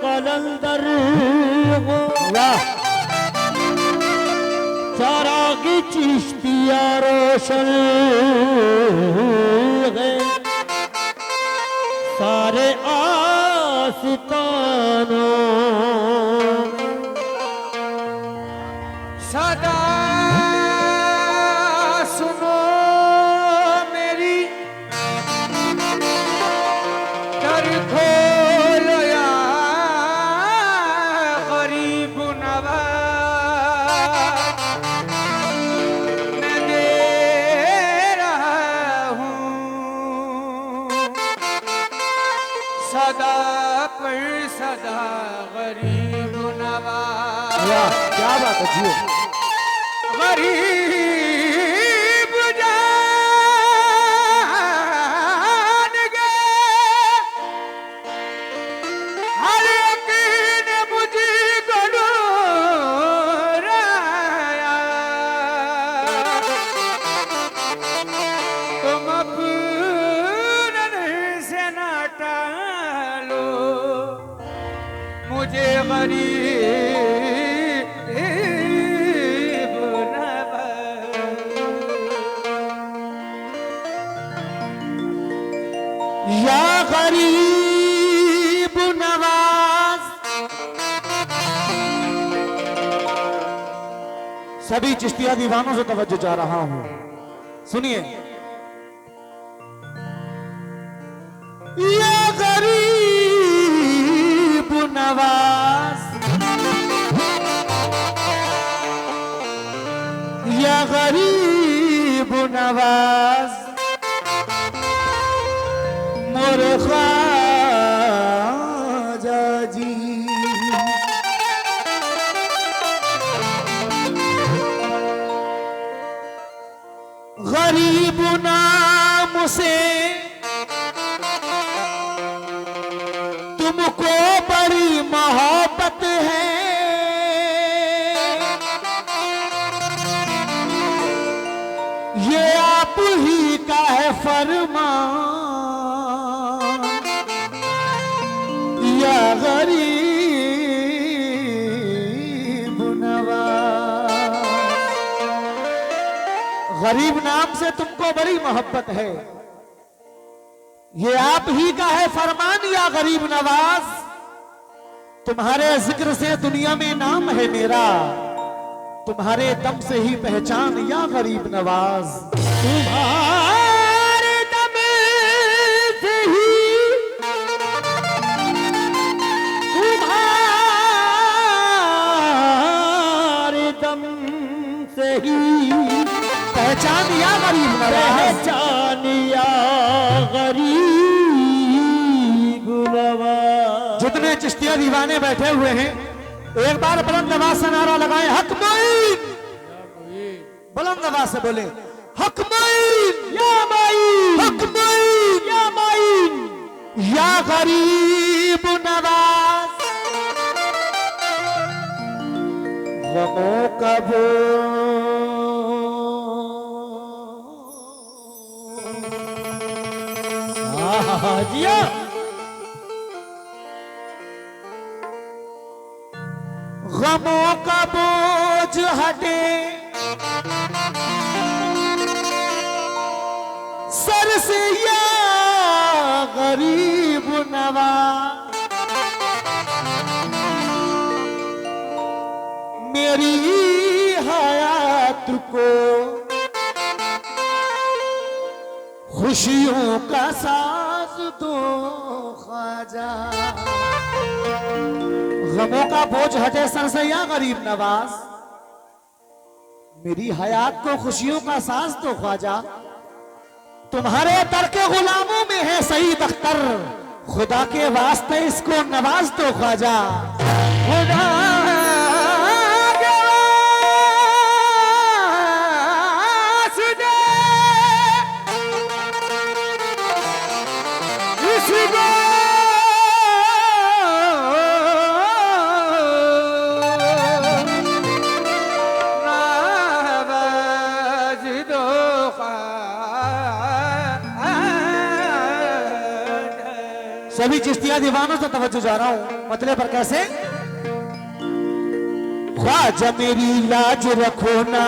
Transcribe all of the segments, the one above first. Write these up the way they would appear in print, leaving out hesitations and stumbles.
कलंदर वाह चारा की चिश्तिया रोशन है सारे आशिकानों सदा सुनो मेरी दर खोलो या गरीब नवाज मैं दे रहा हूँ सदा पर सदा गरीब नवाज। क्या बात है जी गरीब जान गए हर एक ने मुझको डराया तुम अपने से न टालो मुझे गरीब या गरीब नवाज। सभी चिश्तिया दीवानों से तवज्जो चाह रहा हूं, सुनिए। या गरीब नवाज या गरीब नवाज मोर ख्वाजा जी गरीब नाम से तुमको बड़ी मोहब्बत है ये आप ही का है फरमान या गरीब नवाज। गरीब नाम से तुमको बड़ी मोहब्बत है ये आप ही का है फरमान या गरीब नवाज। तुम्हारे जिक्र से दुनिया में नाम है मेरा तुम्हारे दम से ही पहचान या गरीब नवाज। तुम्हारे दम से ही तुम्हारे दम से ही पहचान या गरीब नवाज। पहचान या गरीब नवाज। जितने चिश्तिया दीवाने बैठे हुए हैं एक बार बुलंद आवाज से नारा लगाए हक मोइन। बुलंद आवाज से बोले हक मोइन या मोइन हक मोइन या मोइन या गरीब नवाज। गमों का बोझ जिया गमों का बोझ हटे सर से या गरीब नवाज। मेरी हयात को खुशियों का साज दो ख्वाजा। गमों का बोझ हटे सर से या गरीब नवाज। मेरी हयात को खुशियों का साज दो ख्वाजा। तुम्हारे दर के गुलामों में है सईद अख्तर खुदा के वास्ते इसको नवाज दो ख्वाजा। खुदा सभी चिश्तिया दीवानों से तवज्जो जा रहा हूं मतले पर कैसे। ख्वाजा मेरी लाज रखो ना,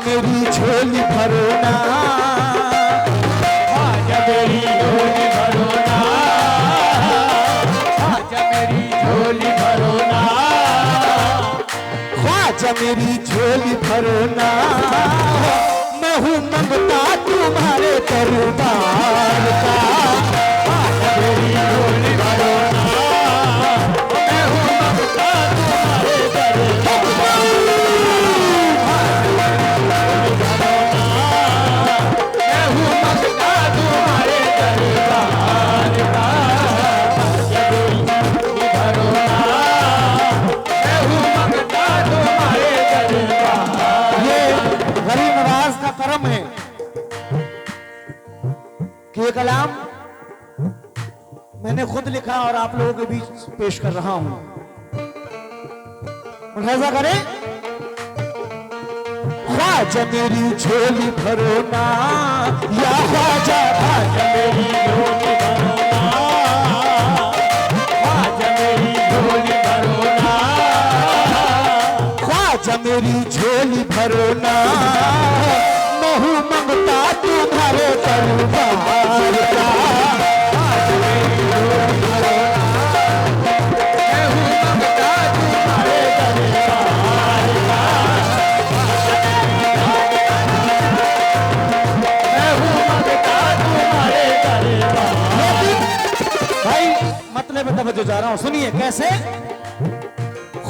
मेरी झोली भरो ना, ख्वाजा मेरी झोली भरो ना, ख्वाजा मेरी झोली भरो ना, ख्वाजा मेरी झोली भरो ना, मैं हूँ मंगता तुम्हारे दरबार का। ख्वाजा मेरी झोली भरो ना, मैं हूँ मंगता तुम्हारे दरबार ये कलाम मैंने खुद लिखा और आप लोगों के बीच पेश कर रहा हूं। मुलाहिजा करें। ख्वाजा मेरी झोली भरो ना, या ख्वाजा ख्वाजा मेरी झोली भरो ना, ख्वाजा मेरी झोली भरो ना, ख्वाजा मेरी झोली भरो ना, मैं हूँ मंगता तुम्हारे दरबार का। ख्वाजा मेरी झोली भरो ना, मैं हूँ मंगता तुम्हारे दरबार का। मैं हूँ मंगता तुम्हारे दरबार। भाई मतलब में तवज्जो जा रहा हूं, सुनिए कैसे।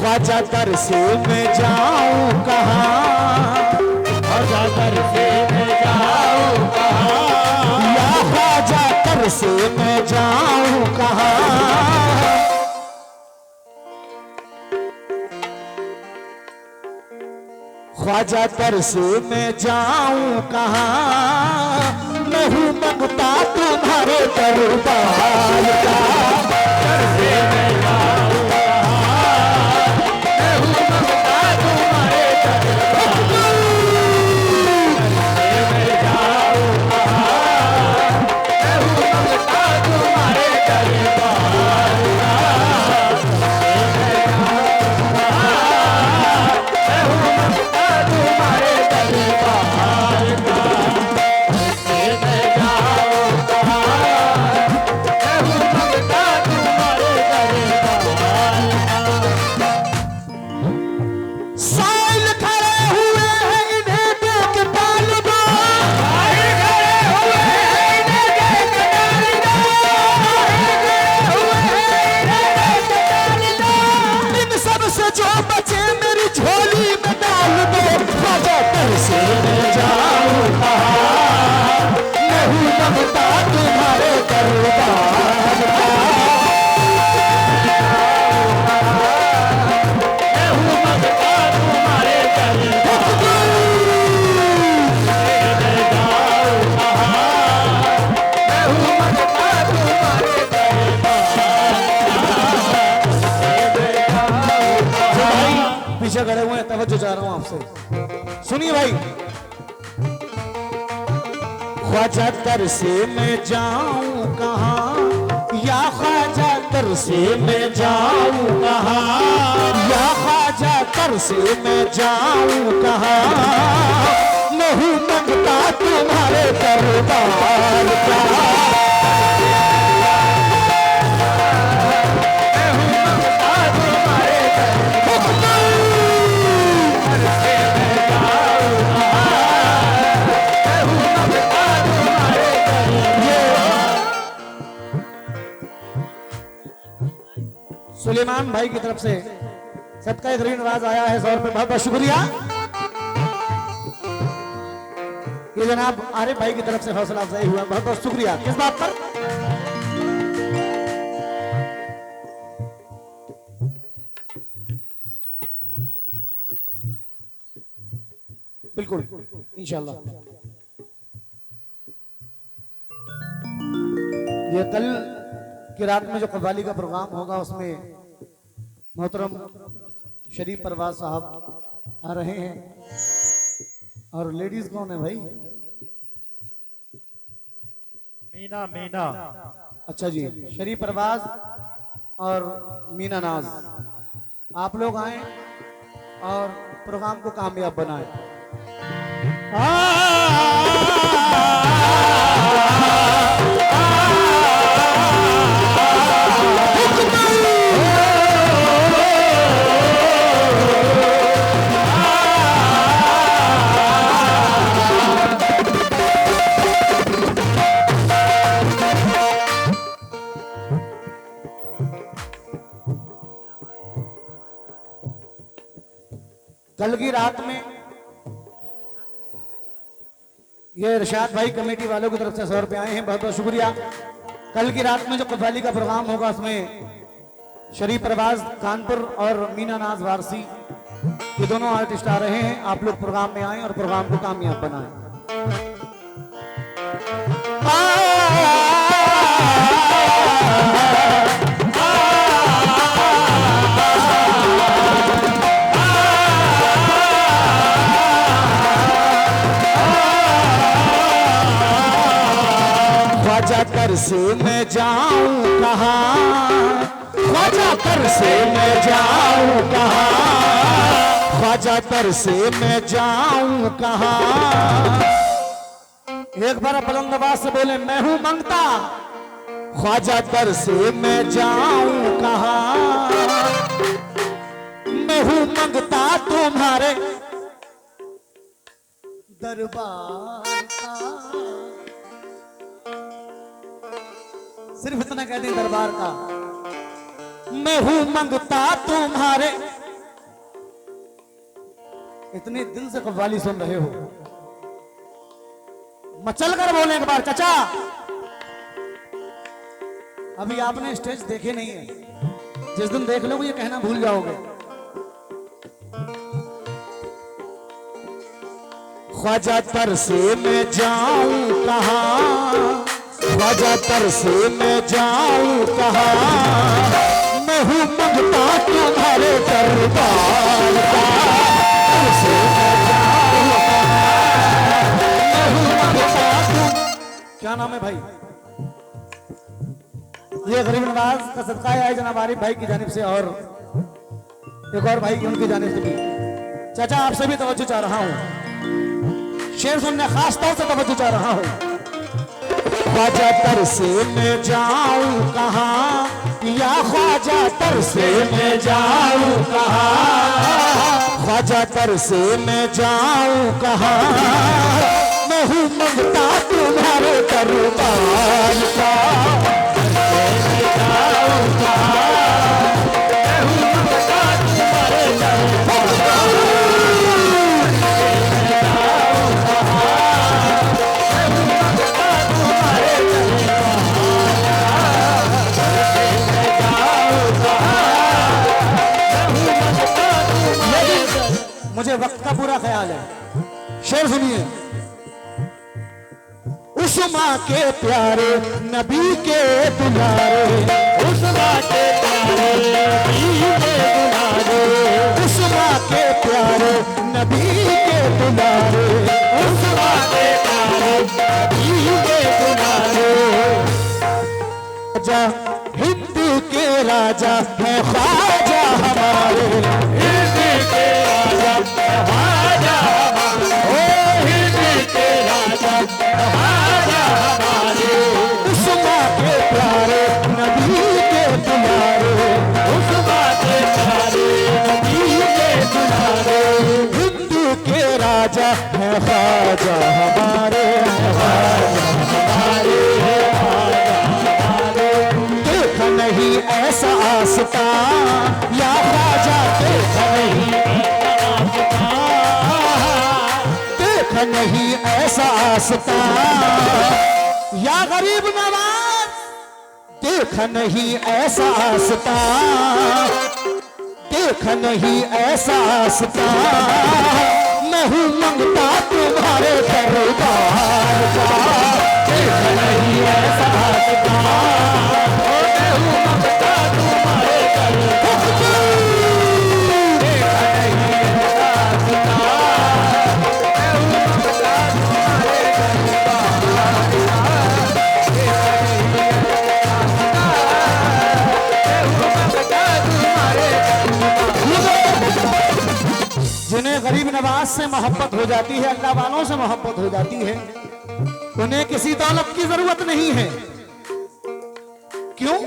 ख्वाजा दर से मैं जाऊं कहां, ख्वाजा दर से मैं जाऊं कहां, या ख्वाजा दर से मैं जाऊं कहां। ख्वाजा दर से मैं जाऊं कहां, मैं हूँ मंगता तुम्हारे दरबार का। दर से मैं जाऊं कहां, मैं हूँ मंगता तुम्हारे दरबार। दर से मैं जाऊं कहां, मैं हूँ मंगता तुम्हारे दरबार का। मैं हूँ मंगता तुम्हारे दरबार का। दर से मैं जाऊं कहां, मैं हूँ मंगता तुम्हारे दरबार का। साइल खड़े हुए हैं इन्हें देख डाल दो, साहिल खड़े हुए हैं इन्हें देख डाल दो, साहिल खड़े हुए हैं इन्हें देख डाल दो। इन सब से जो बचे मेरी झोली में डाल दो। ख्वाजा दर से मैं जाऊं कहां, मैं हूँ मंगता तुम्हारे दरबार का। मैं हूँ मंगता तुम्हारे दरबार। मैं जाऊं कहां, मैं हूँ मंगता तुम्हारे जो भाई पीछे खड़े हुए हैं तवज्जो चाह रहा हूं आपसे, सुनिए भाई। ख्वाजा दर से मैं जाऊं कहां, या ख्वाजा दर से मैं जाऊं कहां, या ख्वाजा दर से मैं जाऊं कहां, मैं हूँ मंगता तुम्हारे दरबार का। मैं हूँ मंगता तुम्हारे दरबार। दर से मैं जाऊं कहां, मैं हूँ मंगता तुम्हारे दरबार। सुलेमान भाई की तरफ से सबका एक नवाज आया है 100 रुपये, बहुत बहुत शुक्रिया। ये जनाब आरिफ भाई की तरफ से हौसला अफजाई हुआ, बहुत बहुत शुक्रिया। किस बात पर? बिल्कुल इंशाल्लाह। ये कल की रात में जो कव्वाली का प्रोग्राम होगा उसमें मोहतरम शरीफ परवाज साहब आ रहे हैं। और लेडीज कौन है भाई? मीना मीना। अच्छा जी, शरीफ परवाज और मीना नाज, आप लोग आए और प्रोग्राम को कामयाब बनाएं। कल की रात में ये इरशाद भाई कमेटी वालों की तरफ से 100 रुपए आए हैं, बहुत बहुत शुक्रिया। कल की रात में जो कव्वाली का प्रोग्राम होगा उसमें शरीफ परवाज कानपुर और मीना नाज वारसी, ये दोनों आर्टिस्ट आ रहे हैं। आप लोग प्रोग्राम में आए और प्रोग्राम को कामयाब बनाएं। ख्वाजा कर से मैं जाऊं कहाँ, ख्वाजा कर से मैं जाऊं कहाँ, ख्वाजा कर से मैं जाऊं कहाँ। एक बार बुलंद आवाज से बोले, मैं हूं मंगता, ख्वाजा कर से मैं जाऊं कहाँ। मैं हूं मंगता तुम्हारे दरबार का। सिर्फ इतना कह दें दरबार का। मैं हूं मंगता तुम्हारे। इतने दिल से कव्वाली सुन रहे हो, मचल कर बोले एक बार चाचा। अभी आपने स्टेज देखे नहीं है, जिस दिन देख लोगे ये कहना भूल जाओगे। ख्वाजा तर से मैं जाऊं कहाँ, ख्वाजा तर से मैं जाऊं कहाँ। मैं हूं मंगता तुम्हारे दरबार का। से मैं जाऊं कहाँ, मैं हूं मंगता तुम। क्या नाम है भाई? ये गरीब नवाज का सदका है जनाब आरिफ भाई की जानिब से और एक और भाई की उनकी जानिब से भी। चाचा आपसे भी तवज्जो चाह रहा हूं, शेर सुनने खास तौर से तवज्जो चाह रहा हूं। ख्वाजा तर से मैं जाऊं कहाँ, या ख्वाजा तर से मैं जाऊं कहाँ, ख्वाजा तर से मैं जाऊं कहाँ। मैं हूं मंगता तुम्हारे दरबार का। मैं जाऊं कहाँ, मैं हूं मंगता तुम्हारे दरबार का। मुझे वक्त का पूरा ख्याल है, शेर सुनिए। उस माँ के प्यारे नबी के दुलारे, उस माँ के प्यारे नबी के दुलारे, उस माँ के प्यारे नबी के दुलारे, उस माँ के प्यारे नबी के दुलारे। राजा हिंदू के राजा है ख्वाजा हमारे, हिंदू के राजा ख्वाजा हमारे, ओ हिंदू के राजा ख्वाजा हमारे। उस माँ के प्यारे नबी के दुलारे, उस माँ के प्यारे नबी के दुलारे। हिंदू के राजा है ख्वाजा हमारे, ख्वाजा हमारे, ख्वाजा हमारे। देख नहीं नहीं ऐसा आस्था या ख्वाजा देख नहीं देख नहीं ऐसा आस्था या गरीब नवाज देख नहीं ऐसा आस्था देख नहीं ऐसा आस्था मैं हूँ मंगता तुम्हारे दरबार का देख नहीं ऐसा आस्था मैं हूँ मंगता तुम्हारे दरबार का देख नहीं ऐसा आस्था मैं हूँ मंगता तुम्हारे दरबार का जिन्हें गरीब नवाज से मोहब्बत हो जाती है, अल्लाह वालों से मोहब्बत हो जाती है, उन्हें किसी दौलत की जरूरत नहीं है। क्यों?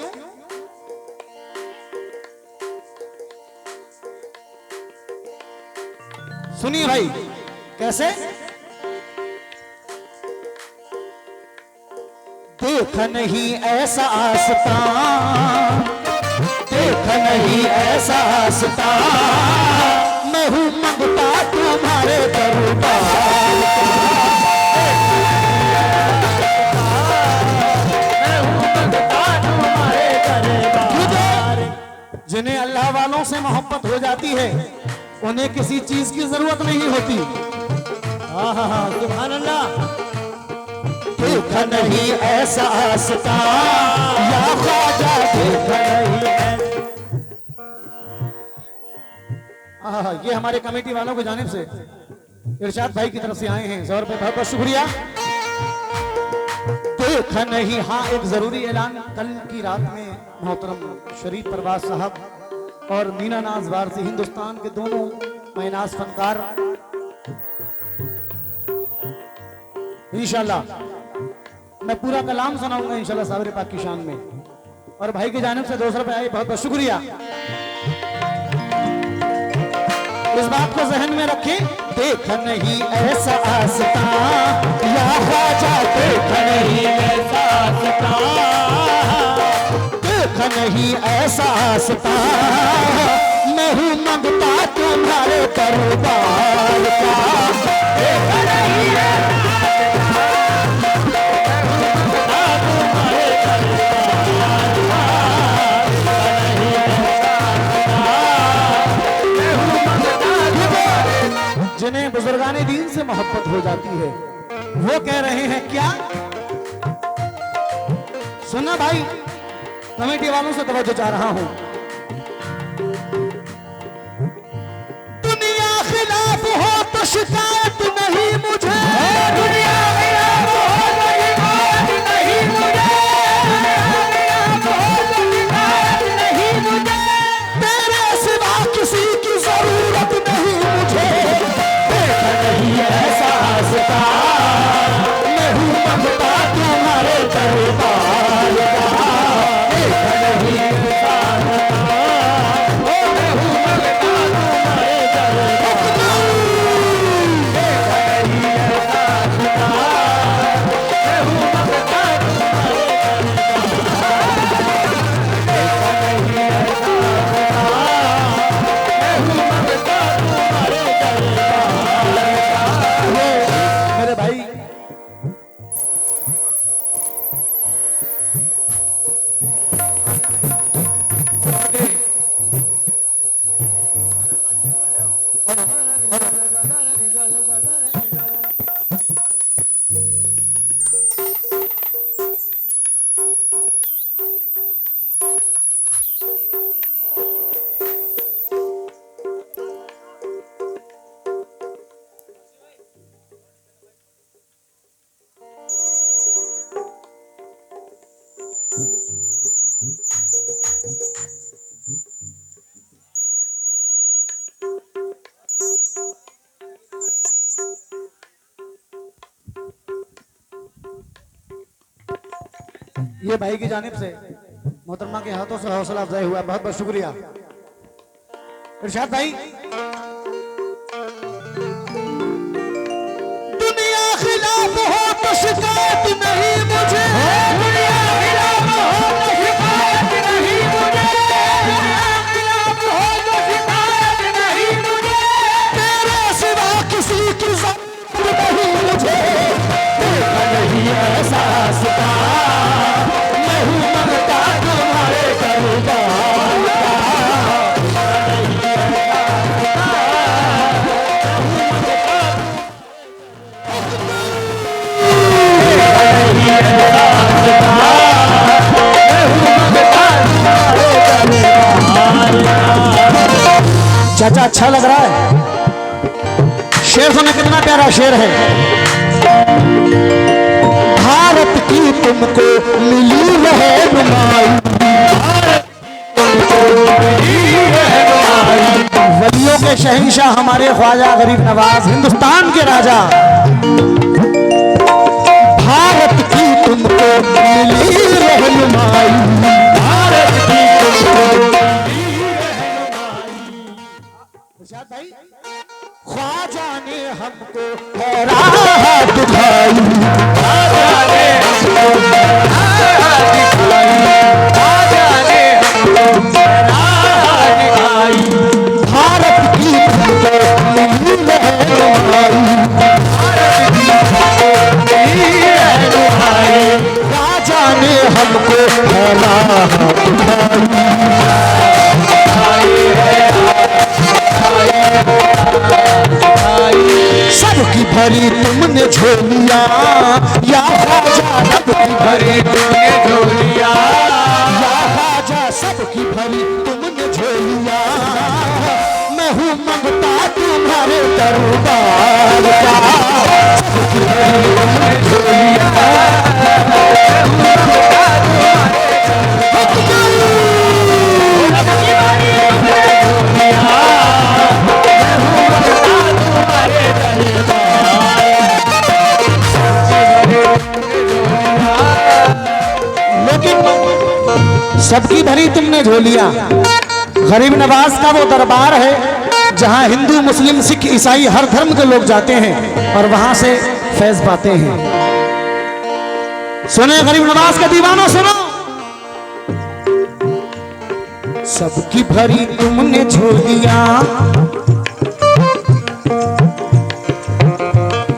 सुनिए भाई, कैसे? देख नहीं ऐसा आस्था देख नहीं ऐसा आस्था मैं हूँ मंगता तुम्हारे दरबार का मैं हूँ मंगता तुम्हारे दरबार। जिन्हें अल्लाह वालों से मोहब्बत हो जाती है उन्हें किसी चीज की जरूरत नहीं होती। हाँ सुभान अल्लाह। देख नहीं ऐसा आस्था या ख्वाजा देख नहीं ये हमारे कमेटी वालों की जानिब से इरशाद भाई की तरफ से आए हैं, 100 रुपए बहुत बहुत शुक्रिया। देख नहीं, हाँ एक जरूरी ऐलान, कल की रात में मोहतरम शरीफ परवाज साहब और मीना नाज वारसी हिंदुस्तान के दोनों मैनाज फनकार इंशाल्लाह मैं पूरा कलाम सुनाऊंगा इंशाल्लाह सावरे पाक की शान में, और भाई की जानिब से 200 रुपए आए, बहुत बहुत शुक्रिया। इस बात को जहन में रखें, देख नहीं ऐसा आस्था या ख्वाजा देख नहीं ऐसा आस्था देख नहीं ऐसा आस्था मैं हूँ मंगता तुम्हारे दरबार का देख नहीं ऐसा जिन्हें बुजुर्गाने दीन से मोहब्बत हो जाती है वो कह रहे हैं क्या? सुनना भाई, कमेटी वालों से तवज्जो चाह रहा हूं। दुनिया खिलाफ हो तो शिकायत नहीं मुझे, दुनिया खिलाफ हो तो शिकायत नहीं मुझे, नहीं मुझे तेरे सिवा किसी की जरूरत नहीं मुझे। नहीं ऐसा आस्था मैं हूँ मंगता तुम्हारे दरबार का नहीं ऐसा आस्था मैं हूँ मंगता तुम्हारे दरबार नहीं ऐसा आस्था मैं हूँ मंगता तुम्हारे दरबार नहीं ऐसा आस्था मैं हूँ मंगता तुम्हारे दरबार। मेरे भाई ये भाई की जानिब से मोहतरमा के हाथों से हौसला अफजाई हुआ, बहुत बहुत शुक्रिया। इरशाद भाई, दुनिया खिलाफ हो तो शिकायत नहीं मुझे, दुनिया खिलाफ हो तो शिकायत नहीं अच्छा लग रहा है? शेर सुने, कितना प्यारा शेर है। भारत की तुमको मिली रहनुमाई, वलियों के शहंशाह हमारे ख्वाजा गरीब नवाज, हिंदुस्तान के राजा। भारत की तुमको मिली रहनुमाई, भारत की तुमको मिली रहनुमाई। भाई, ख्वाजा ने हमको राह दिखाई, ख्वाजा ने हमको राह दिखाई, ख्वाजा ने हमको राह दिखाई। भारत की तुमको मिली रहनुमाई, भारत की तुमको मिली रहनुमाई। ख्वाजा ने हमको राह दिखाई। सबकी भरी तुमने झोलिया, या ख्वाजा सबकी भरी तुमने झोलिया, या ख्वाजा सबकी भरी तुमने झोलिया। मैं हूँ मंगता तुम्हारे दरबार का, सबकी भरी तुमने झोलिया, सबकी भरी तुमने झोलिया। गरीब नवाज का वो दरबार है जहां हिंदू, मुस्लिम, सिख, ईसाई हर धर्म के लोग जाते हैं और वहां से फैज पाते हैं। सुने गरीब नवाज का दीवाना, सुनो। सबकी भरी तुमने झोलिया,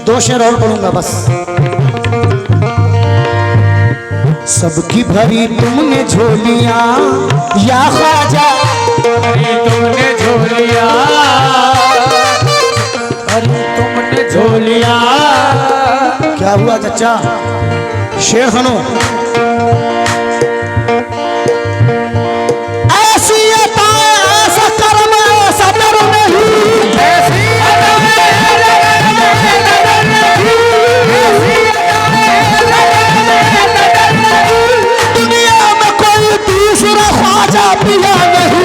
दो शेर और पढ़ूंगा बस। सबकी भरी तुमने झोलिया, या ख्वाजा भरी तुमने झोलिया, भरी तुमने झोलिया। क्या हुआ चचा? शेर सुनो। ऐसी अता, ऐसा कर्म, ऐसा डर नहीं, ऐसी दुनिया में कोई दूसरा ख्वाजा पिया नहीं।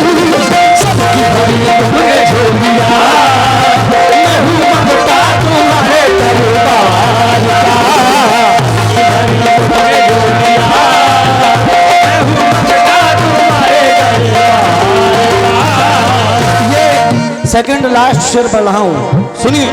सबकी भरी तुमने झोलिया, मैं हूँ मंगता तुम्हारे दरबार का। सबकी भरी तुमने झोलिया, मैं हूँ मंगता तुम्हारे दरबार का। ये सेकंड लास्ट शेर पढ़ रहा हूँ, सुनिए।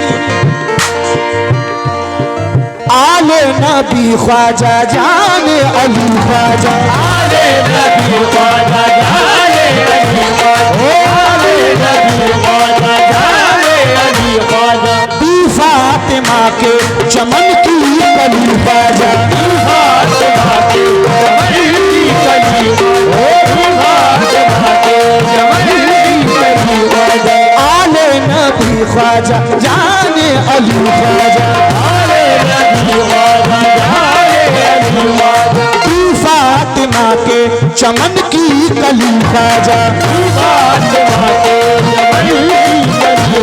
आले नबी ख्वाजा जाने अली ख्वाजा, आले नबी ख्वाजा जाने अली ख्वाजा, आले नबी ख्वाजा जाने अली ख्वाजा। बी फातिमा के चमन की कली ख्वाजा, बी फातिमा के चमन की कली, ओ बी फातिमा के चमन की कली ख्वाजा। आले नबी ख्वाजा जाने अली ख्वाजा, आले नबी ख्वाजा जाने अली ख्वाजा। बी फातिमा के चमन की कली ख्वाजा, बी फातिमा के चमन की कली,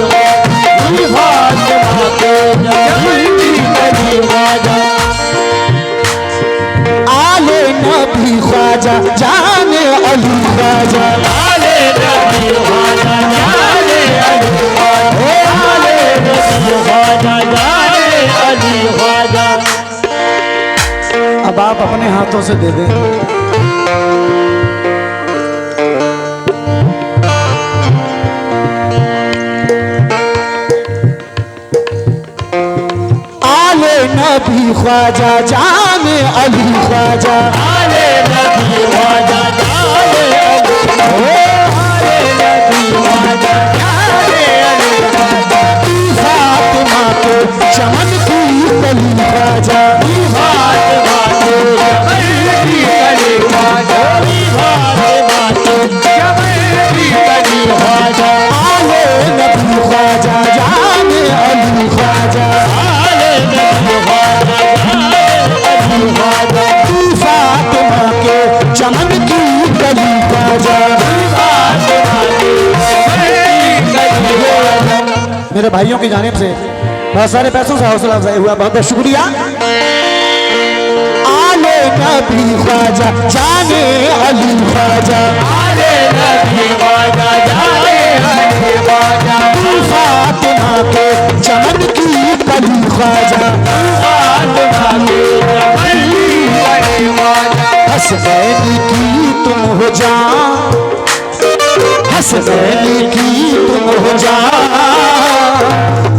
बी फातिमा के चमन की कली ख्वाजा। आले नबी ख्वाजा जाने अली ख्वाजा, आले नबी ख्वाजा जाने अली ख्वाजा, आले नबी ख्वाजा जाने अली ख्वाजा। अब आप अपने हाथों से दे दें। आले नबी ख्वाजा जाने अली ख्वाजा, आले नबी ख्वाजा जाने अली ख्वाजा, आले नबी ख्वाजा जाने अली ख्वाजा। बी फातिमा के चमन की कली ख्वाजा, बी फातिमा के चमन की कली ख्वाजा, बी फातिमा के चमन की कली ख्वाजा। आले नबी ख्वाजा जाने अली ख्वाजा, आले नबी ख्वाजा जाने अली ख्वाजा। बी फातिमा के चमन की कली ख्वाजा, बी फातिमा के चमन की कली मेरे भाइयों की जानिब से बहुत सारे पैसों से हौसला अफजाई हुआ, बहुत बहुत शुक्रिया। आले नबी ख्वाजा जाने अली ख्वाजा, आले नबी ख्वाजा जाने अली ख्वाजा, फातिमा के चमन की कली ख्वाजा, फातिमा के चमन की कली ख्वाजा, हसनैनी की तुम हो जान, हसनैनी की तुम हो जान,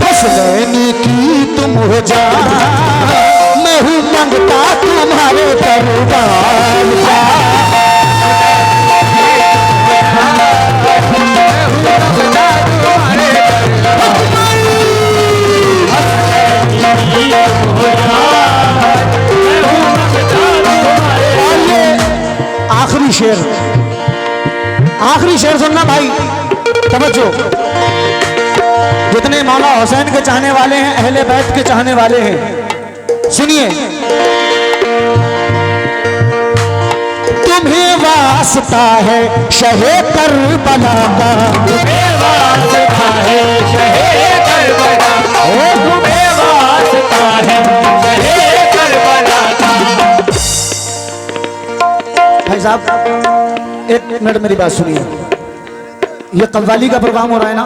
हसनैनी की तुम हो जान, मैं हूँ मंगता तुम्हारे दरबार का। आखिरी शेर, आखिरी शेर सुनना भाई, तवज्जो। जितने मौला हुसैन के चाहने वाले हैं, अहले बैत के चाहने वाले हैं, सुनिए। तुम्हें वास्ता है शहे करबला का, तुम्हें वास्ता है शहे करबला का, तुम्हें वास्ता है शहे करबला का। भाई साहब एक मिनट मेरी बात सुनिए। ये कव्वाली का प्रोग्राम हो रहा है ना,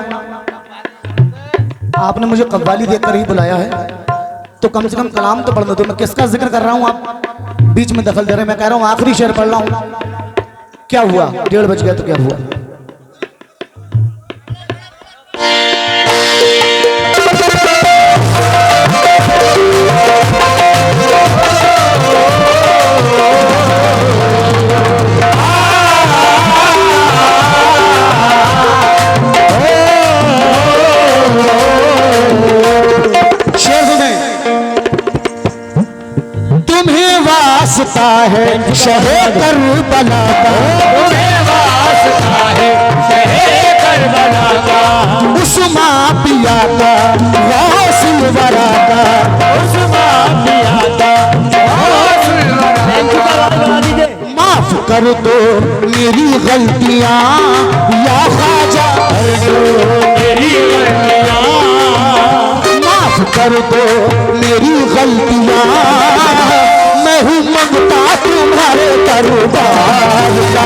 आपने मुझे कव्वाली देखकर ही बुलाया है, तो कम से कम कलाम तो पढ़ने दो। मैं किसका जिक्र कर रहा हूँ, आप बीच में दखल दे रहे हैं। मैं कह रहा हूँ आखिरी शेर पढ़ रहा हूँ। क्या हुआ, 1:30 बज गया तो क्या हुआ। वास्ता है शहे करबला का, तुम्हें वास्ता है शहे करबला का, उस्मा पिया का गौसुल वरा का, उस्मा पिया का गौसुल वरा का। माफ कर दो मेरी गलतियां या ख्वाजा, कर दो मेरी गलतियां, माफ कर दो मेरी गलतियां, मैं हूँ मंगता तुम्हारे दरबार का।